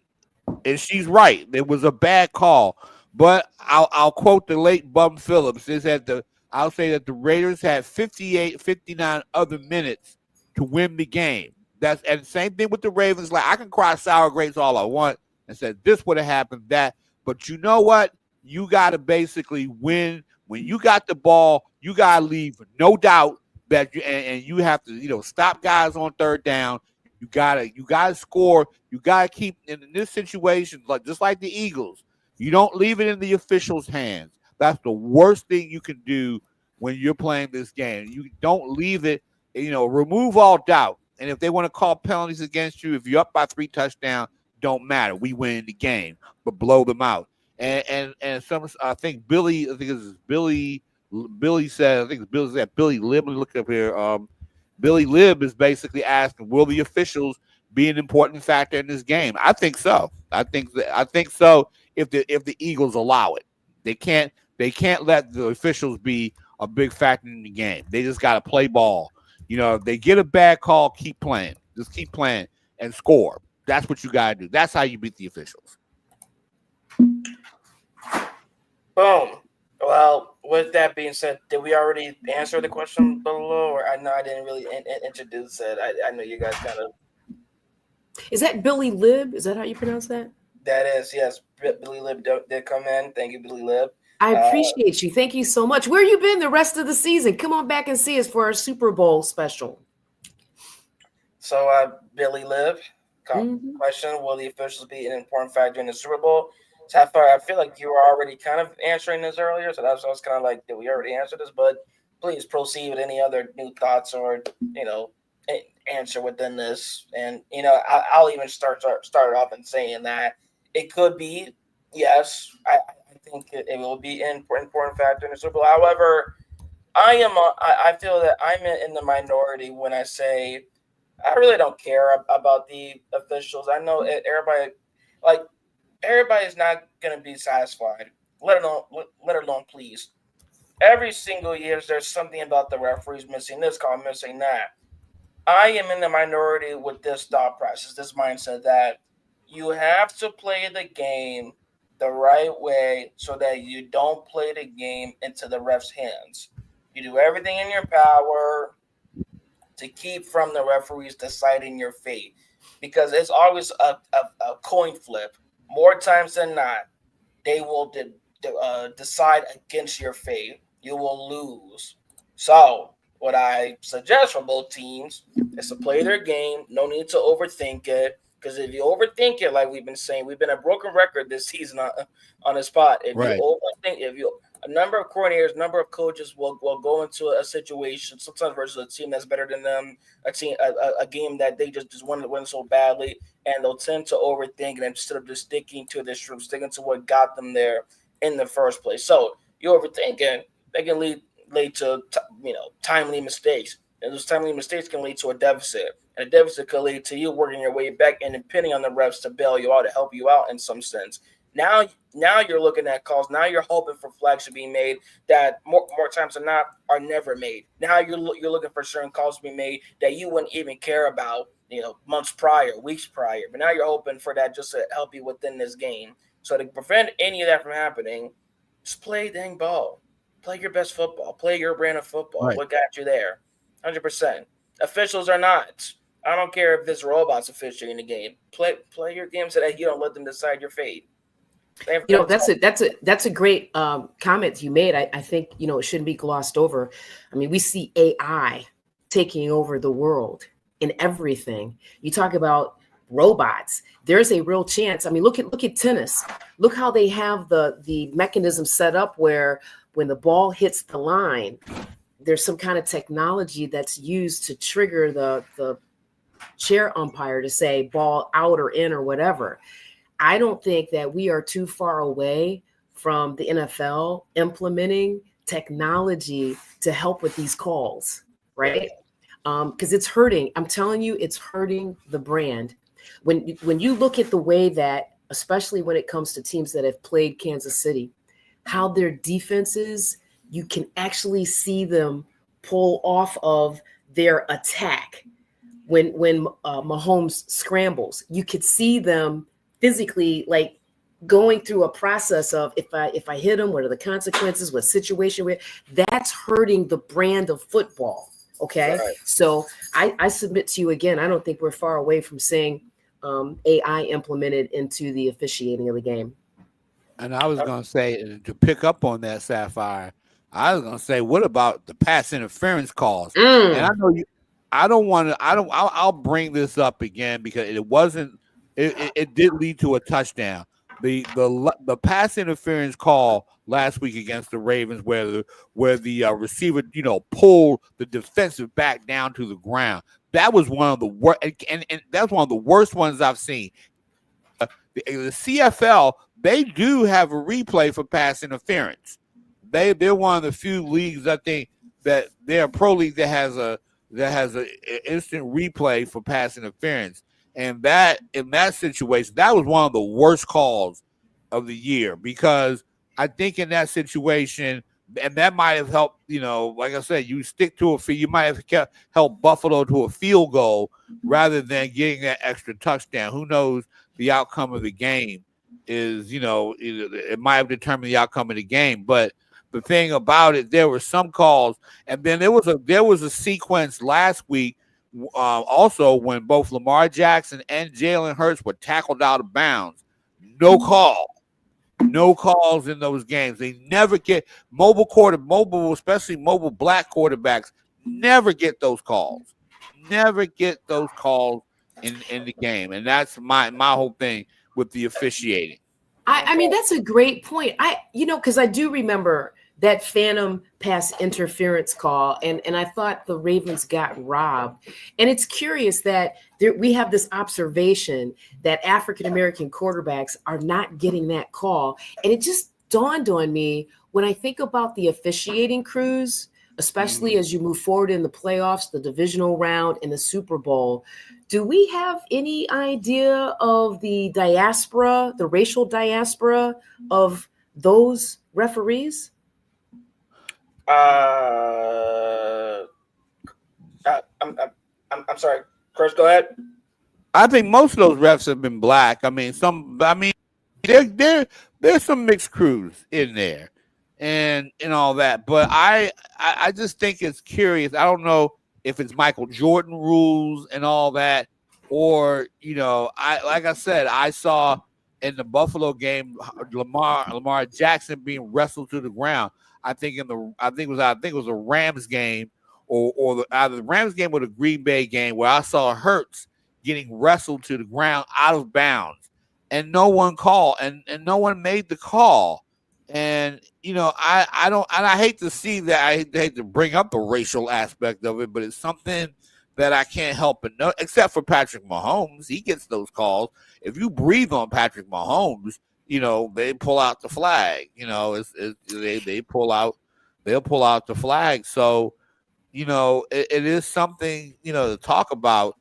and she's right. It was a bad call, but I'll quote the late Bum Phillips. I'll say that the Raiders had 59 other minutes to win the game. And same thing with the Ravens. Like, I can cry sour grapes all I want and say this would have happened, that. But you know what? You got to basically win. When you got the ball, you got to leave no doubt that you have to, stop guys on third down. You gotta score. You gotta keep in this situation, just like the Eagles. You don't leave it in the officials' hands. That's the worst thing you can do when you're playing this game. You don't leave it, remove all doubt. And if they want to call penalties against you, if you're up by 3 touchdowns, don't matter. We win the game, but blow them out. And I think Billy said, Billy Lib. Let me look up here. Billy Lib is basically asking, will the officials be an important factor in this game? I think so. I think so. If the Eagles allow it, they can't let the officials be a big factor in the game. They just got to play ball. If they get a bad call, keep playing. Just keep playing and score. That's what you got to do. That's how you beat the officials. Boom. Well, with that being said, did we already answer the question below? Or I know I didn't really introduce it. I know you guys kind of. Is that Billy Lib? Is that how you pronounce that? That is, yes. Billy Lib did come in. Thank you, Billy Lib. I appreciate you. Thank you so much. Where you been the rest of the season? Come on back and see us for our Super Bowl special. So, Billy Lib, question: will the officials be an important factor in the Super Bowl? Sapphire, I feel like you were already kind of answering this earlier, so that's I was kind of like, did we already answer this? But please proceed with any other new thoughts or answer within this, and I'll even start off in saying that it could be yes. I think it will be an important factor in the Super Bowl. However, I feel that I'm in the minority when I say I really don't care about the officials. I know everybody, like everybody's not gonna be satisfied. Let alone please. Every single year, there's something about the referees missing this call, missing that. I am in the minority with this thought process, this mindset that you have to play the game the right way so that you don't play the game into the ref's hands. You do everything in your power to keep from the referees deciding your fate because it's always a coin flip. More times than not, they will decide against your fate. You will lose. So, what I suggest for both teams is to play their game. No need to overthink it. Because if you overthink it, like we've been saying, we've been a broken record this season on the spot. If Right. you overthink, a number of coordinators, number of coaches will go into a situation sometimes versus a team that's better than them, a game that they just want to win so badly, and they'll tend to overthink it instead of just sticking to their truth, sticking to what got them there in the first place. So you overthinking, they can lead to timely mistakes, and those timely mistakes can lead to a deficit. And a deficit could lead to you working your way back and depending on the refs to bail you out, to help you out in some sense. Now you're looking at calls. Now you're hoping for flags to be made that more times than not are never made. Now you're looking for certain calls to be made that you wouldn't even care about, months prior, weeks prior. But now you're hoping for that just to help you within this game. So to prevent any of that from happening, just play dang ball. Play your best football. Play your brand of football. Right. What got you there? 100%. Officials are not. I don't care if this robot's officiating the game. Play your game so that you don't let them decide your fate. That's a great comment you made. I think it shouldn't be glossed over. I mean, we see AI taking over the world in everything. You talk about robots. There's a real chance. I mean, look at tennis. Look how they have the mechanism set up where when the ball hits the line, there's some kind of technology that's used to trigger the chair umpire to say ball out or in or whatever. I don't think that we are too far away from the NFL implementing technology to help with these calls, right? Because it's hurting. I'm telling you, it's hurting the brand. When you look at the way that, especially when it comes to teams that have played Kansas City, how their defenses, you can actually see them pull off of their attack. When Mahomes scrambles, you could see them physically like going through a process of if I hit him, what are the consequences, what situation that's hurting the brand of football. Okay. Right. So I submit to you again, I don't think we're far away from seeing AI implemented into the officiating of the game. And I was going to say, to pick up on that, Sapphire, I was going to say, what about the pass interference calls? And I know I'll bring this up again because it did lead to a touchdown. The pass interference call last week against the Ravens where the receiver, pulled the defensive back down to the ground. That was one of the worst, and that's one of the worst ones I've seen. The CFL, they do have a replay for pass interference. They're one of the few leagues, I think, that they're a pro league that has an instant replay for pass interference. And that in that situation, that was one of the worst calls of the year because I think in that situation, and that might have helped, like I said, you stick to you might have helped Buffalo to a field goal rather than getting that extra touchdown. Who knows the outcome of the game is, it might have determined the outcome of the game. But the thing about it, there were some calls, and then there was a sequence last week also when both Lamar Jackson and Jalen Hurts were tackled out of bounds. No calls in those games. They never get especially mobile black quarterbacks never get those calls. Never get those calls in the game. And that's my whole thing with the officiating. I mean, that's a great point. Because I do remember that phantom pass interference call, and I thought the Ravens got robbed. And it's curious that we have this observation that African American quarterbacks are not getting that call, and it just dawned on me when I think about the officiating crews, especially as you move forward in the playoffs, the divisional round, and the Super Bowl. Do we have any idea of the diaspora, the racial diaspora of those referees? I'm sorry, Chris. Go ahead. I think most of those refs have been black. I mean, there's some mixed crews in there, and all that. But I just think it's curious. I don't know if it's Michael Jordan rules and all that, or like I said, I saw in the Buffalo game Lamar Jackson being wrestled to the ground. I think it was a Rams game, or either the Rams game or the Green Bay game, where I saw Hurts getting wrestled to the ground out of bounds, and no one called, and no one made the call. And I hate to see that. I hate to bring up the racial aspect of it, but it's something that I can't help but know. Except for Patrick Mahomes, he gets those calls. If you breathe on Patrick Mahomes, they pull out the flag. They'll pull out the flag. So, it is something to talk about.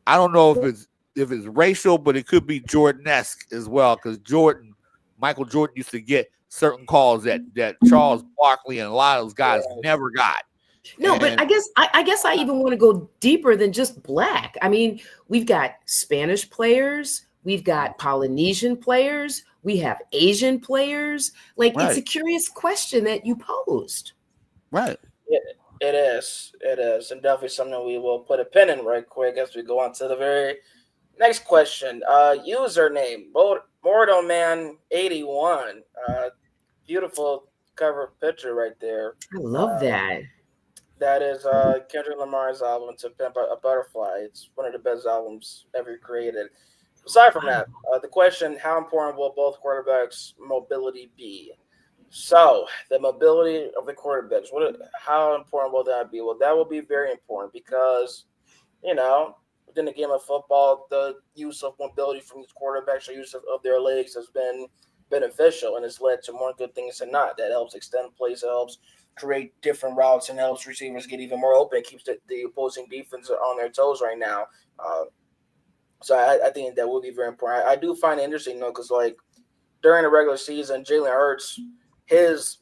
I don't know if it's racial, but it could be Jordan-esque as well, because Michael Jordan used to get certain calls that Charles Barkley and a lot of those guys never got. No, but I guess I even want to go deeper than just black. I mean, we've got Spanish players, we've got Polynesian players, we have Asian players. Like, It's a curious question that you posed. Right. It is, and definitely something we will put a pin in right quick as we go on to the very next question. Username Mordoman81. Beautiful cover picture right there. I love that. That is Kendrick Lamar's album "To Pimp a Butterfly." It's one of the best albums ever created. Aside from that, the question: how important will both quarterbacks' mobility be? So the mobility of the quarterbacks, how important will that be? Well, that will be very important because, within the game of football, the use of mobility from these quarterbacks, the use of their legs has been beneficial, and it's led to more good things than not. That helps extend plays, it helps create different routes, and helps receivers get even more open. It keeps the opposing defense on their toes right now. So I think that will be very important. I do find it interesting, though, because during the regular season, Jalen Hurts, his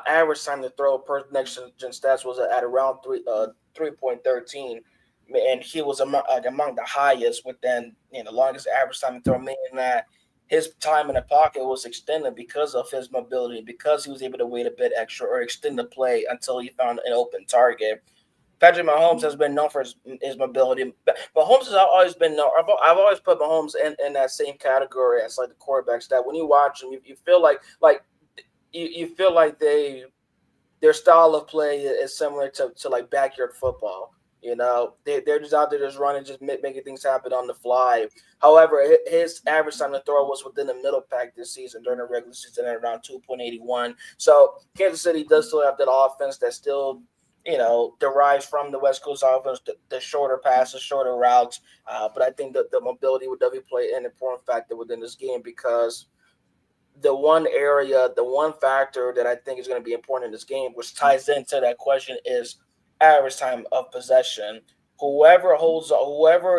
average time to throw per next gen stats was at around 3.13, and he was among the highest within the longest average time to throw. Meaning that his time in the pocket was extended because of his mobility, because he was able to wait a bit extra or extend the play until he found an open target. Patrick Mahomes has been known for his mobility. Mahomes has always been known. I've always put Mahomes in that same category as the quarterbacks that when you watch them, you feel like you feel like their style of play is similar to backyard football. They're just out there just running, just making things happen on the fly. However, his average time to throw was within the middle pack this season during the regular season at around 2.81. So Kansas City does still have that offense that still derives from the West Coast offense, the shorter passes, shorter routes. But I think that the mobility would definitely play an important factor within this game, because the one factor that I think is going to be important in this game, which ties into that question, is average time of possession. Whoever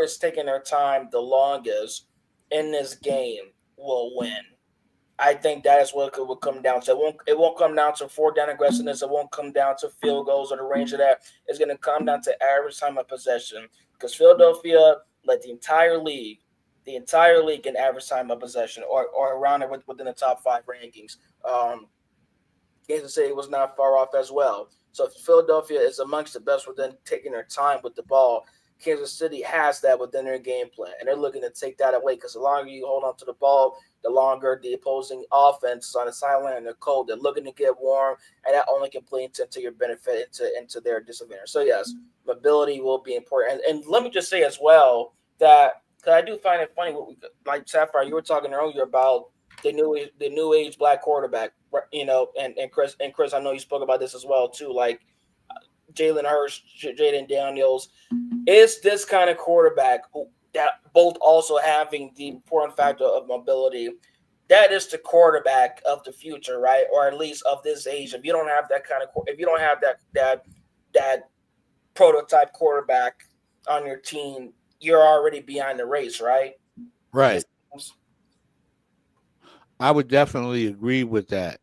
is taking their time the longest in this game will win. I think that is what it will come down to. It won't come down to fourth down aggressiveness. It won't come down to field goals or the range of that. It's going to come down to average time of possession, because Philadelphia led the entire league in average time of possession, or around it within the top 5 rankings. Kansas City was not far off as well. So if Philadelphia is amongst the best within taking their time with the ball, Kansas City has that within their game plan, and they're looking to take that away, because the longer you hold on to the ball, the longer the opposing offense is on the sideline and they're cold. They're looking to get warm, and that only can play into your benefit, into their disadvantage. So, yes, mobility will be important. And let me just say as well that, because I do find it funny, like Sapphire, you were talking earlier about the new age black quarterback. And Chris, I know you spoke about this as well too. Like Jalen Hurts, Jaden Daniels, is this kind of quarterback that both also having the important factor of mobility. That is the quarterback of the future, right? Or at least of this age. If you don't have that kind of, if you don't have that prototype quarterback on your team, you're already behind the race, right? Right. I would definitely agree with that.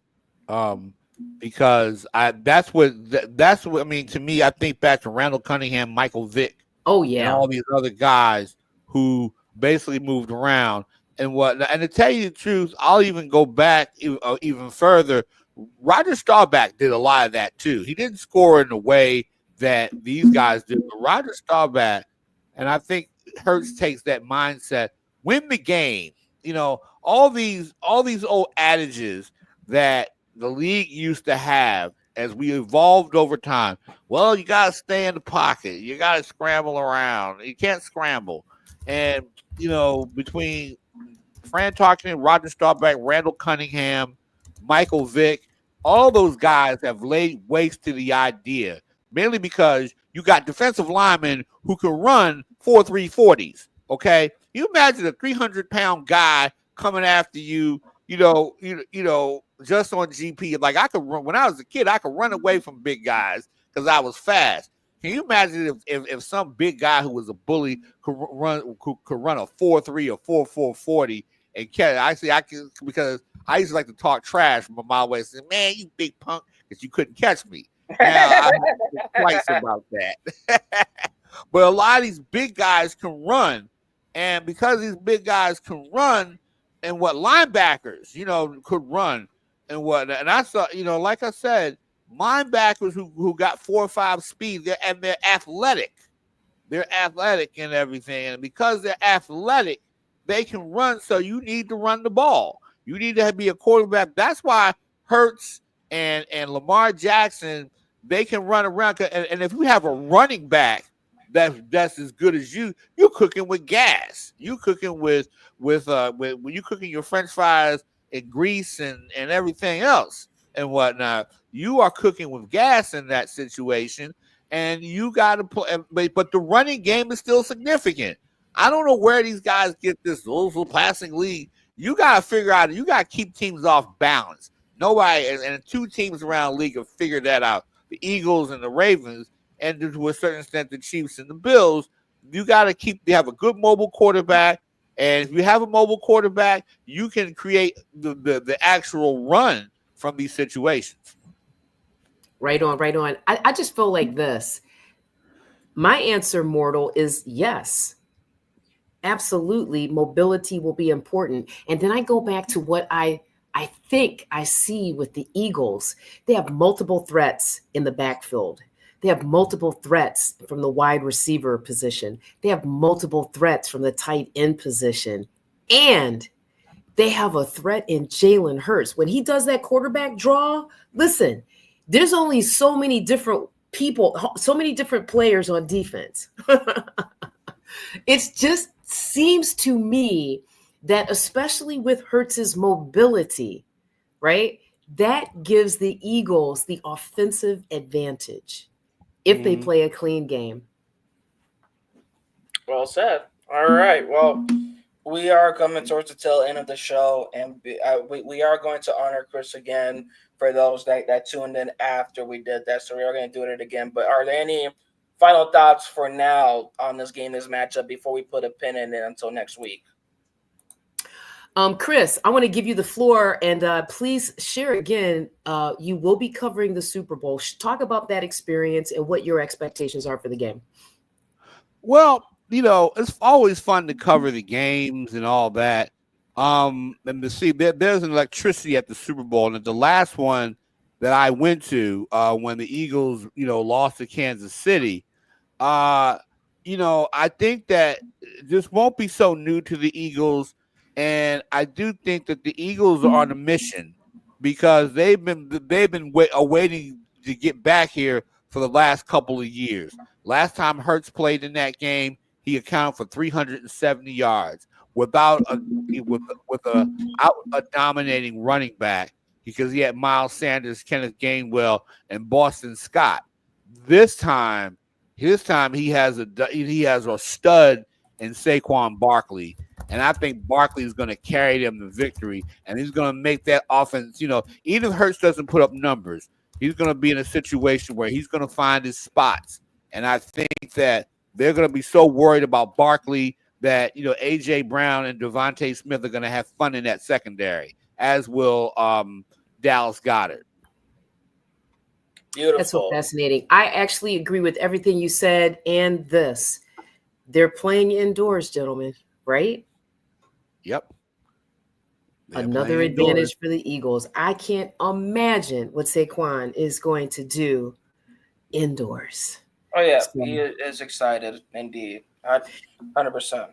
Because that's what I mean. To me, I think back to Randall Cunningham, Michael Vick, Oh and yeah. all these other guys who basically moved around and whatnot. And to tell you the truth, I'll even go back even further. Roger Staubach did a lot of that too. He didn't score in the way that these guys did, but Roger Staubach, and I think Hurts takes that mindset, win the game. All these old adages that the league used to have as we evolved over time. Well, you got to stay in the pocket. You got to scramble around. You can't scramble. And, between Fran Tarkenton, Roger Staubach, Randall Cunningham, Michael Vick, all those guys have laid waste to the idea, mainly because you got defensive linemen who can run 4.3 40s, okay? You imagine a 300-pound guy coming after you, just on GP. Like I could run when I was a kid, I could run away from big guys because I was fast. Can you imagine if some big guy who was a bully could run a 4.3 or 4.4 40 and catch? I can, because I used to like to talk trash from a mile away, saying, "Man, you big punk," because you couldn't catch me. Now I have to think twice about that. But a lot of these big guys can run, and because these big guys can run, and what linebackers, could run, and I saw, like I said, linebackers who got 4 or 5 speed, they're athletic. They're athletic and everything. And because they're athletic, they can run. So you need to run the ball. You need to be a quarterback. That's why Hurts and Lamar Jackson, they can run around. And if you have a running back that's as good as you're cooking with gas. You cooking with you cooking your French fries and grease and everything else and whatnot. You are cooking with gas in that situation, and you got to play. But the running game is still significant. I don't know where these guys get this little passing league. You got to figure out. You got to keep teams off balance. Nobody and 2 teams around the league have figured that out. The Eagles and the Ravens, and to a certain extent, the Chiefs and the Bills. You got to have a good mobile quarterback. And if you have a mobile quarterback, you can create the actual run from these situations. Right on, right on. I just feel like this. My answer, Mortal, is yes. Absolutely, mobility will be important. And then I go back to what I think I see with the Eagles. They have multiple threats in the backfield. They have multiple threats from the wide receiver position. They have multiple threats from the tight end position. And they have a threat in Jalen Hurts. When he does that quarterback draw, listen, there's only so many different people, so many different players on defense. It just seems to me that especially with Hurts's mobility, right, that gives the Eagles the offensive advantage if they play a clean game. Well said. All right. Well, we are coming towards the tail end of the show, and we are going to honor Chris again for those that tuned in after we did that. So we are going to do it again. But are there any final thoughts for now on this game, this matchup, before we put a pin in it until next week? Chris, I want to give you the floor, and please share again. You will be covering the Super Bowl. Talk about that experience and what your expectations are for the game. Well, it's always fun to cover the games and all that. And to see there's an electricity at the Super Bowl. And at the last one that I went to, when the Eagles, lost to Kansas City, I think that this won't be so new to the Eagles. And I do think that the Eagles are on a mission because they've been awaiting to get back here for the last couple of years. Last time Hurts played in that game, he accounted for 370 yards. without a dominating running back, because he had Miles Sanders, Kenneth Gainwell, and Boston Scott. This time he has a stud in Saquon Barkley, and I think Barkley is going to carry them to victory, and he's going to make that offense. Even if Hurts doesn't put up numbers, he's going to be in a situation where he's going to find his spots, and I think that they're going to be so worried about Barkley that A.J. Brown and Devontae Smith are going to have fun in that secondary, as will Dallas Goedert. Beautiful. That's so fascinating. I actually agree with everything you said, and this. They're playing indoors, gentlemen, right? Yep. Another advantage for the Eagles. I can't imagine what Saquon is going to do indoors. Oh, yeah. He is excited, indeed. 100%.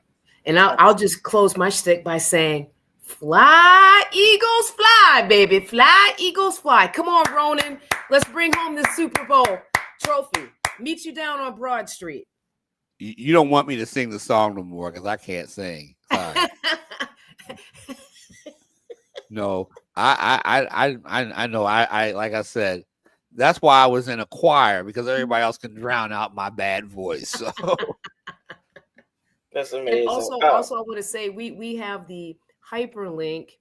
And I'll just close my shtick by saying, fly, Eagles, fly, baby. Fly, Eagles, fly. Come on, Ronan. Let's bring home the Super Bowl trophy. Meet you down on Broad Street. You don't want me to sing the song no more because I can't sing. Sorry. No, I know. I like I said, that's why I was in a choir, because everybody else can drown out my bad voice. So that's amazing. And also, I want to say we have the hyperlink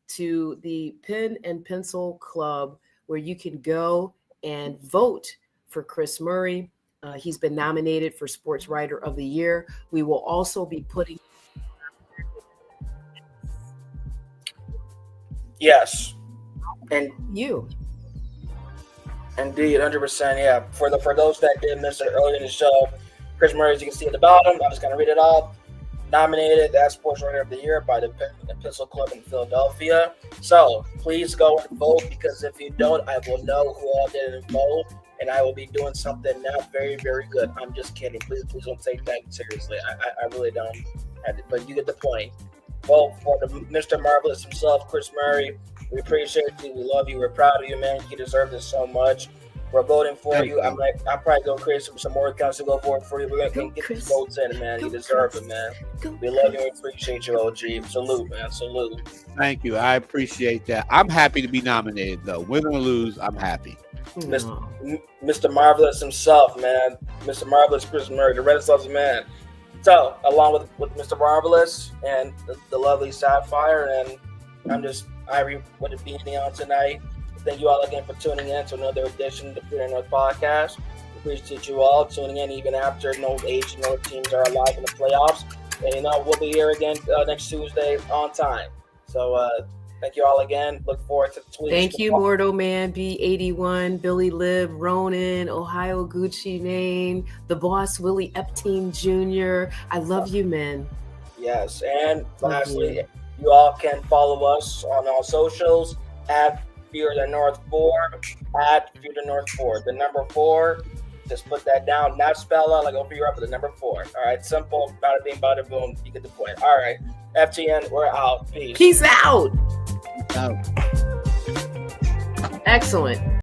to the Pen and Pencil Club where you can go and vote for Chris Murray. He's been nominated for Sports Writer of the Year. We will also be putting. Yes. And you. Indeed, 100%. Yeah. For those that did miss it earlier in the show, Chris Murray, as you can see at the bottom, I'm just going to read it off. Nominated as Sports Writer of the Year by the Pen and Pencil Club in Philadelphia. So please go and vote, because if you don't, I will know who all didn't vote, and I will be doing something not very, very good. I'm just kidding. Please don't take that seriously. I really don't. But you get the point. Vote for the Mr. Marvelous himself, Chris Murray. We appreciate you. We love you. We're proud of you, man. You deserve this so much. We're voting for you. I'm probably going to create some more accounts to go for you. We're going to get these votes in, man. You deserve it, man. We love you and appreciate you, OG. Salute, man. Salute. Thank you. I appreciate that. I'm happy to be nominated, though. Win or lose, I'm happy. Mr. Marvelous himself, man. Mr. Marvelous Chris Murray, the Renaissance man. So, along with Mr. Marvelous and the lovely Sapphire, and I'm just Irie with it being on tonight. Thank you all again for tuning in to another edition of the Fear North podcast. We appreciate you all tuning in even after no AFC North teams are alive in the playoffs. And we'll be here again next Tuesday on time. So thank you all again. Look forward to the tweets. Thank you, Mordo Man, B81, Billy Lib, Ronan, Ohio Gucci Mane, the boss Willie Epstein Jr. I love you, man. Yes, and lastly, you all can follow us on all socials at Fear the North 4, at Fear the North 4. The number 4, just put that down. Not spell out like over Europe, but the number 4. All right, simple. Bada bing, bada boom. You get the point. All right, FTN, we're out. Peace. Peace out. Excellent.